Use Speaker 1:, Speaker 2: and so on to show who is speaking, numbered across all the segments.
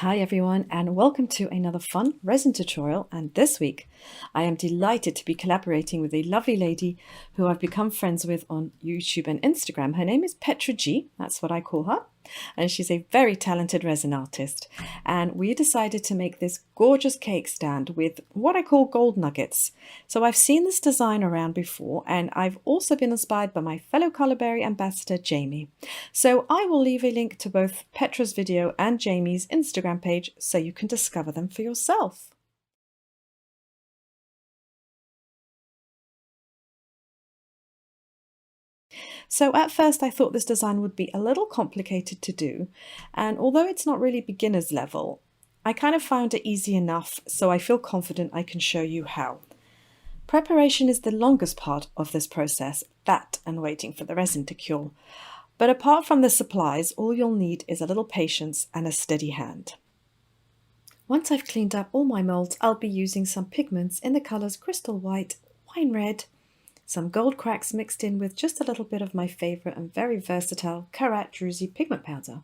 Speaker 1: Hi everyone, and welcome to another fun resin tutorial. And this week I am delighted to be collaborating with a lovely lady who I've become friends with on YouTube and Instagram. Her name is Petra G, that's what I call her, and she's a very talented resin artist. And we decided to make this gorgeous cake stand with what I call gold nuggets. So I've seen this design around before, and I've also been inspired by my fellow Colourberry ambassador Jamie. So I will leave a link to both Petra's video and Jamie's Instagram page so you can discover them for yourself. So at first I thought this design would be a little complicated to do, and although it's not really beginner's level, I kind of found it easy enough, so I feel confident I can show you how. Preparation is the longest part of this process, that and waiting for the resin to cure. But apart from the supplies, all you'll need is a little patience and a steady hand. Once I've cleaned up all my molds, I'll be using some pigments in the colours crystal white, wine red, some gold cracks mixed in with just a little bit of my favourite and very versatile Karat Druzy pigment powder.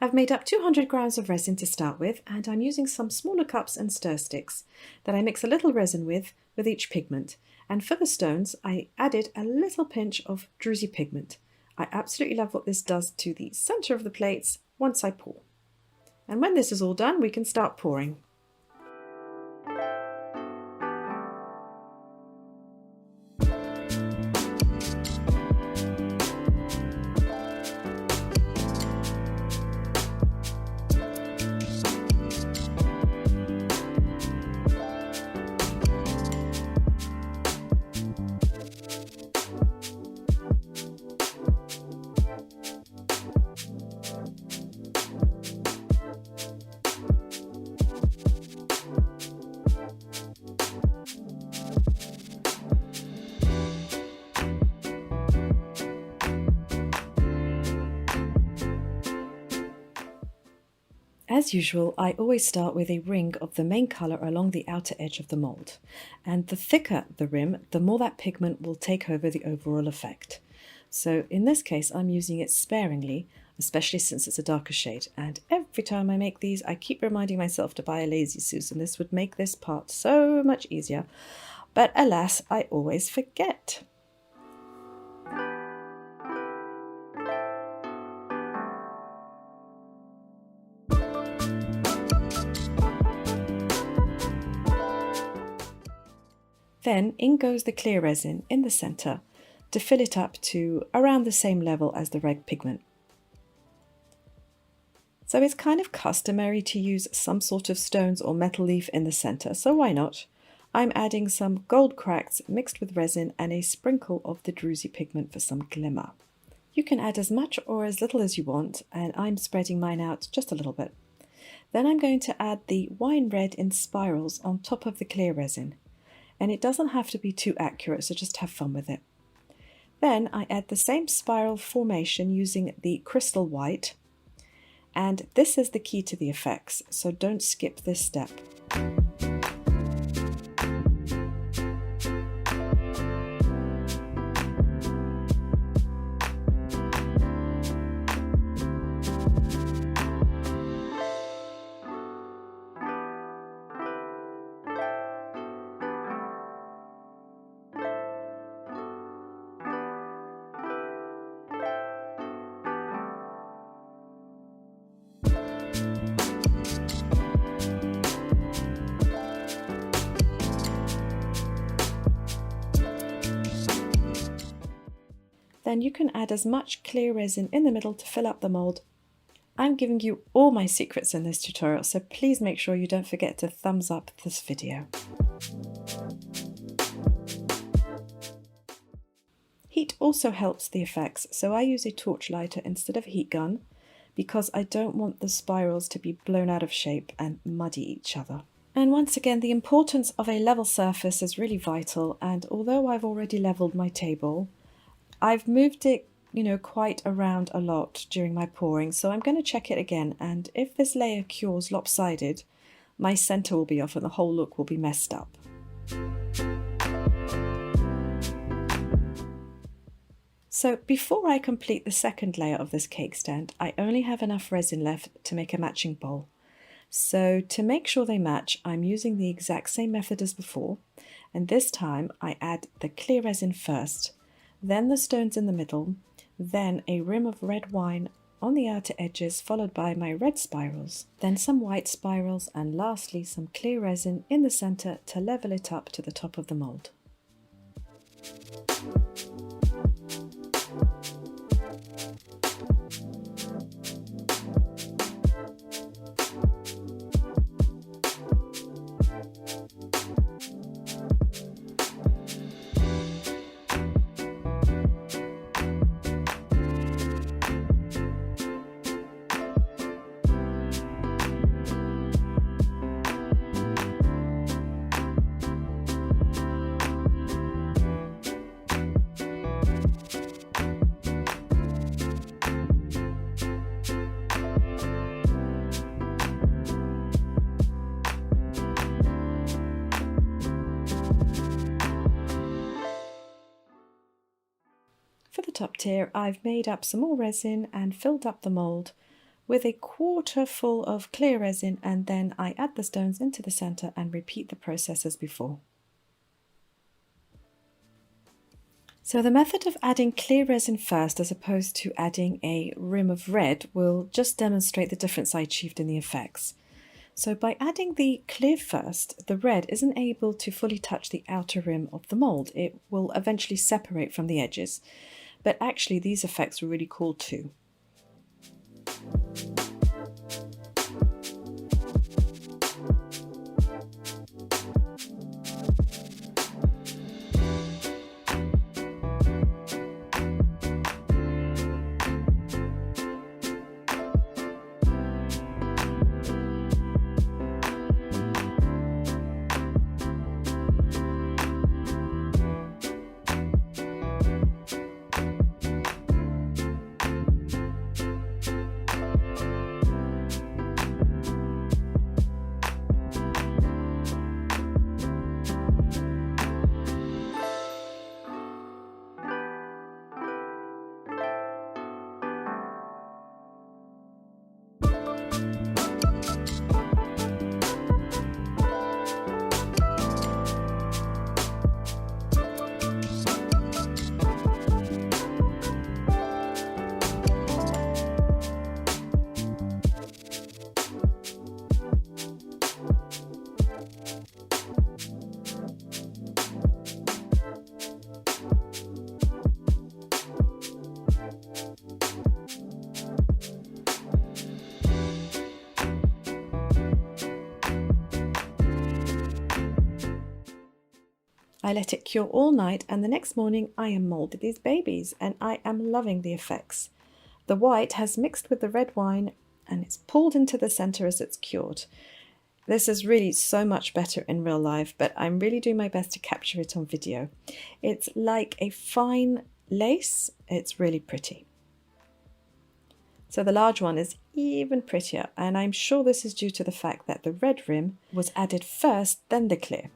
Speaker 1: I've made up 200 grams of resin to start with, and I'm using some smaller cups and stir sticks that I mix a little resin with each pigment. And for the stones, I added a little pinch of Druzy pigment. I absolutely love what this does to the centre of the plates once I pour. And when this is all done, we can start pouring. As usual, I always start with a ring of the main colour along the outer edge of the mould, and the thicker the rim, the more that pigment will take over the overall effect. So in this case I'm using it sparingly, especially since it's a darker shade, and every time I make these I keep reminding myself to buy a Lazy Susan. This would make this part so much easier, but alas, I always forget. Then in goes the clear resin in the centre to fill it up to around the same level as the red pigment. So it's kind of customary to use some sort of stones or metal leaf in the centre, so why not? I'm adding some gold cracks mixed with resin and a sprinkle of the Druzy pigment for some glimmer. You can add as much or as little as you want, and I'm spreading mine out just a little bit. Then I'm going to add the wine red in spirals on top of the clear resin. And it doesn't have to be too accurate, so just have fun with it. Then I add the same spiral formation using the crystal white, and this is the key to the effects, so don't skip this step. Then you can add as much clear resin in the middle to fill up the mould. I'm giving you all my secrets in this tutorial, so please make sure you don't forget to thumbs up this video. Heat also helps the effects, so I use a torch lighter instead of a heat gun because I don't want the spirals to be blown out of shape and muddy each other. And once again, the importance of a level surface is really vital, and although I've already leveled my table, I've moved it, quite around a lot during my pouring, so I'm going to check it again, and if this layer cures lopsided, my centre will be off and the whole look will be messed up. So before I complete the second layer of this cake stand, I only have enough resin left to make a matching bowl. So to make sure they match, I'm using the exact same method as before, and this time I add the clear resin first, then the stones in the middle, then a rim of red wine on the outer edges, followed by my red spirals, then some white spirals, and lastly some clear resin in the center to level it up to the top of the mold. For the top tier, I've made up some more resin and filled up the mold with a quarter full of clear resin, and then I add the stones into the center and repeat the process as before. So the method of adding clear resin first as opposed to adding a rim of red will just demonstrate the difference I achieved in the effects. So by adding the clear first, the red isn't able to fully touch the outer rim of the mold. It will eventually separate from the edges. But actually these effects are really cool too. I let it cure all night, and the next morning I unmolded these babies, and I am loving the effects. The white has mixed with the red wine and it's pulled into the center as it's cured. This is really so much better in real life, but I'm really doing my best to capture it on video. It's like a fine lace. It's really pretty. So the large one is even prettier, and I'm sure this is due to the fact that the red rim was added first, then the clear.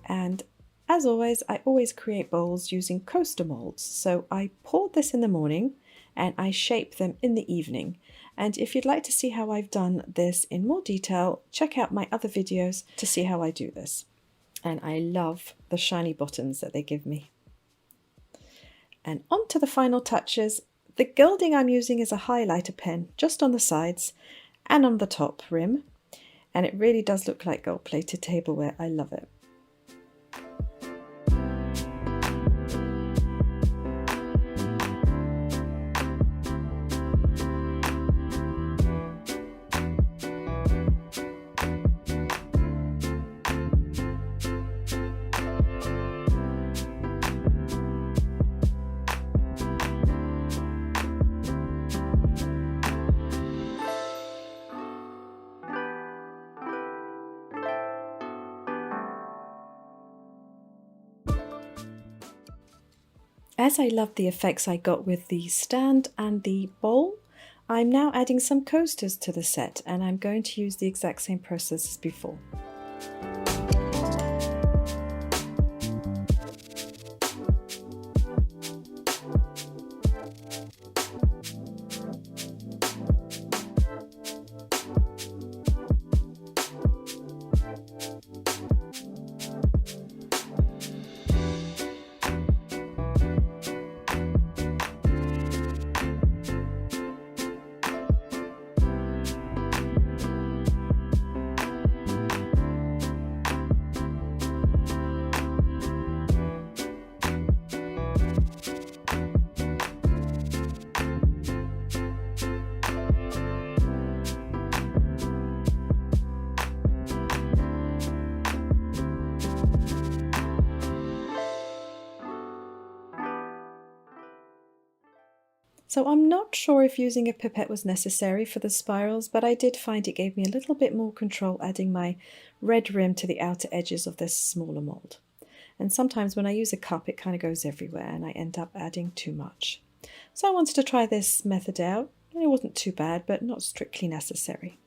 Speaker 1: And as always, I always create bowls using coaster molds. So I poured this in the morning and I shape them in the evening. And if you'd like to see how I've done this in more detail, check out my other videos to see how I do this. And I love the shiny bottoms that they give me. And on to the final touches. The gilding I'm using is a highlighter pen just on the sides and on the top rim. And it really does look like gold-plated tableware. I love it. As I love the effects I got with the stand and the bowl, I'm now adding some coasters to the set, and I'm going to use the exact same process as before. So I'm not sure if using a pipette was necessary for the spirals, but I did find it gave me a little bit more control adding my red rim to the outer edges of this smaller mould. And sometimes when I use a cup it kind of goes everywhere and I end up adding too much. So I wanted to try this method out. It wasn't too bad, but not strictly necessary.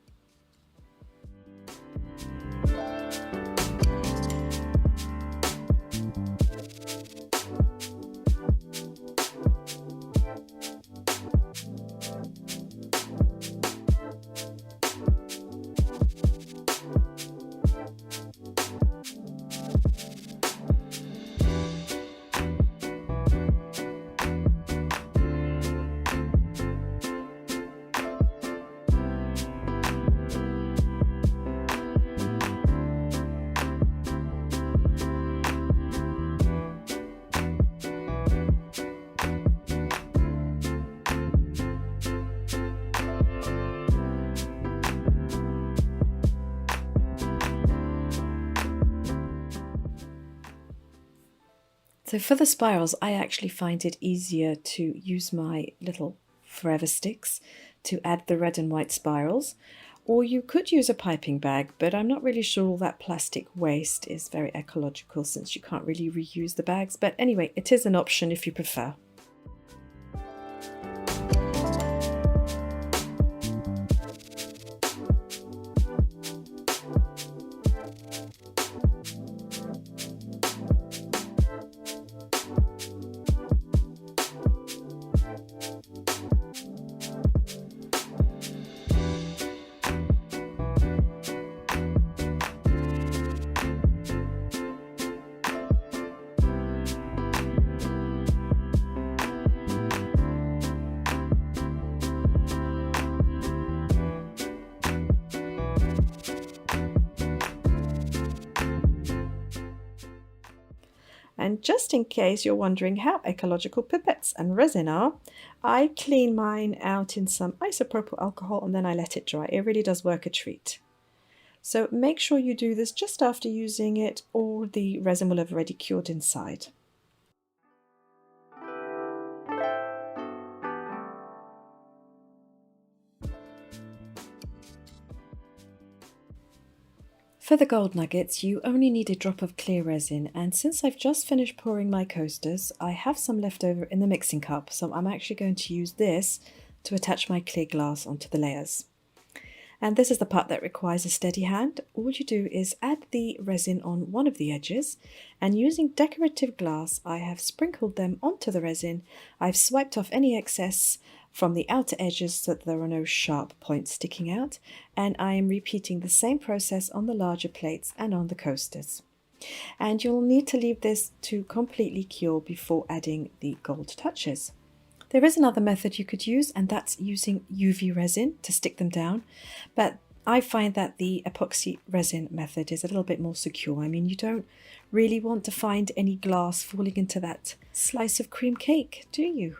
Speaker 1: So for the spirals, I actually find it easier to use my little forever sticks to add the red and white spirals, or you could use a piping bag, but I'm not really sure all that plastic waste is very ecological since you can't really reuse the bags. But anyway, it is an option if you prefer. And just in case you're wondering how ecological pipettes and resin are, I clean mine out in some isopropyl alcohol and then I let it dry. It really does work a treat. So make sure you do this just after using it, or the resin will have already cured inside. For the gold nuggets, you only need a drop of clear resin, and since I've just finished pouring my coasters, I have some left over in the mixing cup, so I'm actually going to use this to attach my clear glass onto the layers. And this is the part that requires a steady hand. All you do is add the resin on one of the edges, and using decorative glass, I have sprinkled them onto the resin. I've swiped off any excess from the outer edges so that there are no sharp points sticking out, and I am repeating the same process on the larger plates and on the coasters. And you'll need to leave this to completely cure before adding the gold touches. There is another method you could use, and that's using UV resin to stick them down, but I find that the epoxy resin method is a little bit more secure. I mean, you don't really want to find any glass falling into that slice of cream cake, do you?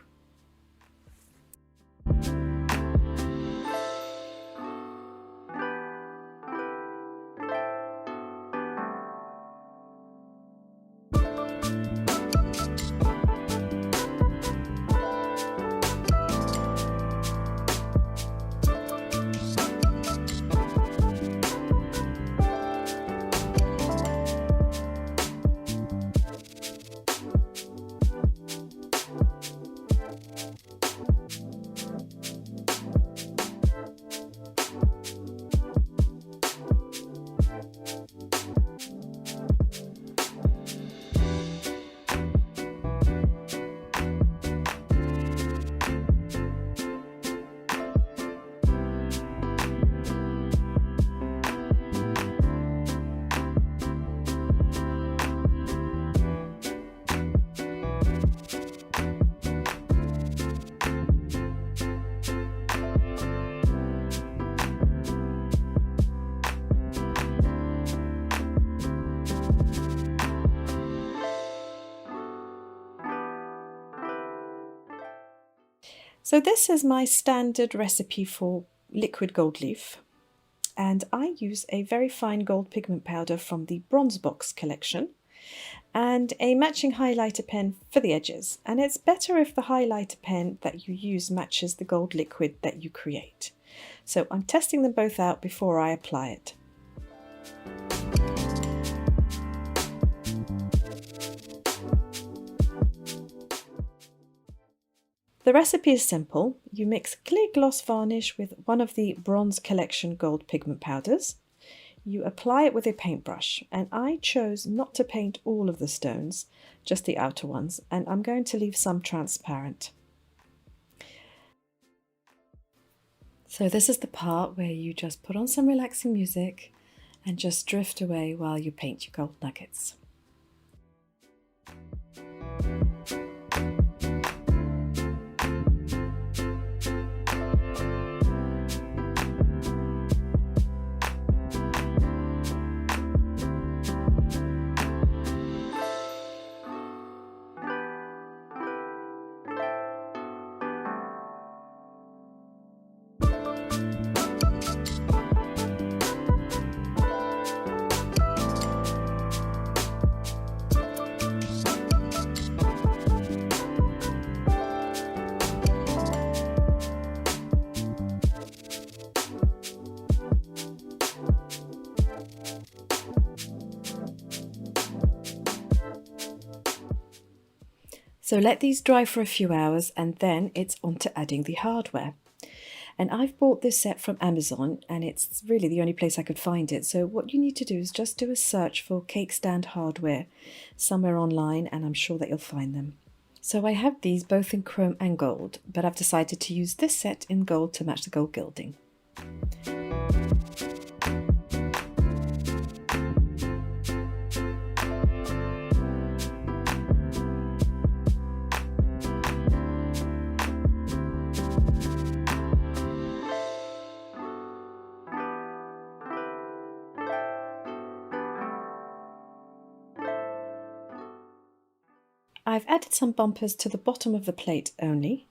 Speaker 1: So this is my standard recipe for liquid gold leaf, and I use a very fine gold pigment powder from the Bronze Box collection. and a matching highlighter pen for the edges. And it's better if the highlighter pen that you use matches the gold liquid that you create. So I'm testing them both out before I apply it. The recipe is simple. You mix clear gloss varnish with one of the Bronze Collection gold pigment powders. You apply it with a paintbrush, and I chose not to paint all of the stones, just the outer ones, and I'm going to leave some transparent. So this is the part where you just put on some relaxing music and just drift away while you paint your gold nuggets. So let these dry for a few hours, and then it's on to adding the hardware. And I've bought this set from Amazon, and it's really the only place I could find it. So what you need to do is just do a search for cake stand hardware somewhere online, and I'm sure that you'll find them. So I have these both in chrome and gold, but I've decided to use this set in gold to match the gold gilding. I've added some bumpers to the bottom of the plate only,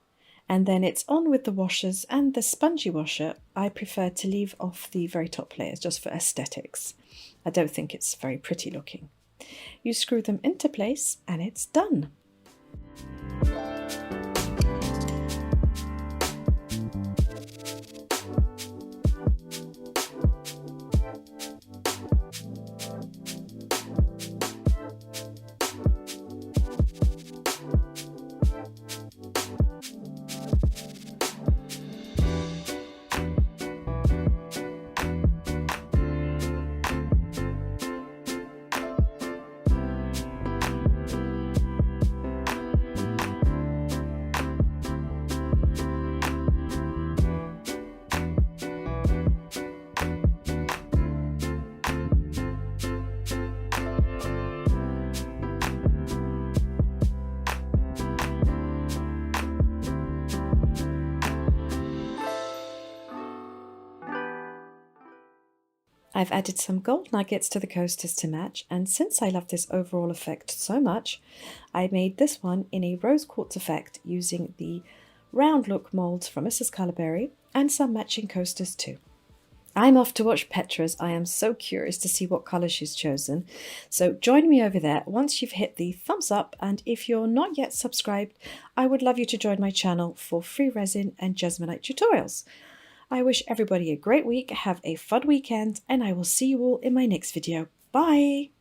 Speaker 1: and then it's on with the washers, and the spongy washer I prefer to leave off the very top layers just for aesthetics. I don't think it's very pretty looking. You screw them into place and it's done. I've added some gold nuggets to the coasters to match, and since I love this overall effect so much, I made this one in a rose quartz effect using the round look molds from Mrs. Colourberry and some matching coasters too. I'm off to watch Petra's. I am so curious to see what colour she's chosen. So join me over there once you've hit the thumbs up, and if you're not yet subscribed, I would love you to join my channel for free resin and Jasmonite tutorials. I wish everybody a great week, have a fun weekend, and I will see you all in my next video. Bye!